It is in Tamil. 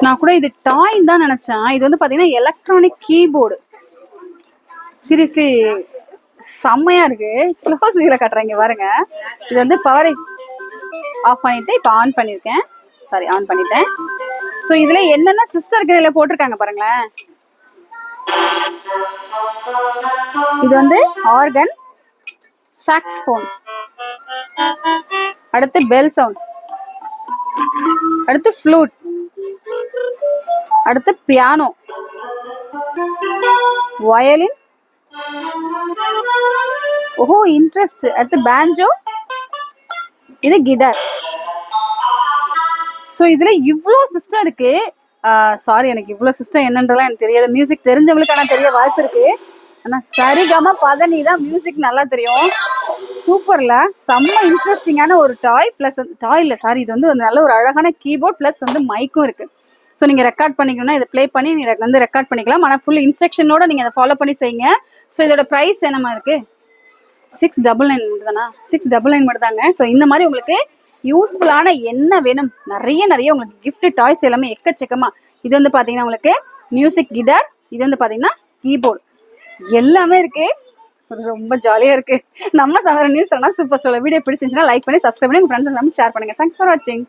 நான் கூட இது டாய்ன்னு தான் நினைச்சேன். இது வந்து பாத்தீங்கன்னா எலக்ட்ரானிக் கீபோர்டு. சீரியஸ்லி செம்மையா இருக்கு. க்ளோஸ் வியூல காட்டுறேங்க பாருங்க. இது வந்து பவர் ஆஃப் பண்ணிட்டு இப்போ ஆன் பண்ணிருக்கேன். சாரி, ஆன் பண்ணிட்டேன். ஸோ இதுல என்னென்ன சிஸ்டர் கிரேல போட்டிருக்காங்க பாருங்களேன். இது வந்து ஆர்கன், சாக்ஸ்போன், அடுத்து பெல் சவுண்ட், அடுத்து ஃப்ளூட், அடுத்து பியானோ, வயலின், ஓஹோ இன்ட்ரெஸ்ட், அடுத்து பேஞ்சோ, இது கிட்டார். ஸோ இதுல இவ்வளோ சிஸ்டம் இருக்கு. சாரி, எனக்கு இவ்வளோ சிஸ்டம் என்னன்றலாம் எனக்கு தெரியாது. மியூசிக் தெரிஞ்சவங்களுக்கு ஆனால் தெரிய வாய்ப்பு இருக்கு. ஆனால் சரிகம பதனி தான் மியூசிக் நல்லா தெரியும். சூப்பர்ல, செம்ம இன்ட்ரெஸ்டிங்கான ஒரு டாய். ப்ளஸ் டாய் இல்லை, சாரி, இது வந்து நல்ல ஒரு அழகான கீபோர்ட் ப்ளஸ் வந்து மைக்கும் இருக்கு. ஸோ நீங்கள் ரெக்கார்ட் பண்ணிக்கணும்னா இதை ப்ளே பண்ணி நீங்கள் வந்து ரெக்கார்ட் பண்ணிக்கலாம். ஆனால் ஃபுல் இன்ஸ்ட்ரக்ஷனோட நீங்கள் அதை ஃபாலோ பண்ணி செய்யுங்க. ஸோ இதோட ப்ரைஸ் என்னமா இருக்கு? 699 மட்டும் தானா? 699 மட்டும் தாங்க. ஸோ இந்த மாதிரி உங்களுக்கு யூஸ்ஃபுல்லான என்ன வேணும், நிறைய உங்களுக்கு கிஃப்ட் டாய்ஸ் எல்லாமே எக்கச்சக்கமா. இது வந்து பாத்தீங்கன்னா உங்களுக்கு மியூசிக் கிட்டார், இது வந்து பாத்தீங்கன்னா கீபோர்டு, எல்லாமே இருக்கு. ரொம்ப ஜாலியா இருக்கு. நம்ம சமர நியூஸ் சூப்பர். சொல்ல வீடியோ பிடிச்சிருந்துச்சுன்னா லைக் பண்ணி சப்ஸ்கிரைப் பண்ணி உங்க ஃப்ரெண்ட்ஸ் எல்லாமே ஷேர் பண்ணுங்க. தேங்க்ஸ் ஃபார் வாட்சிங்.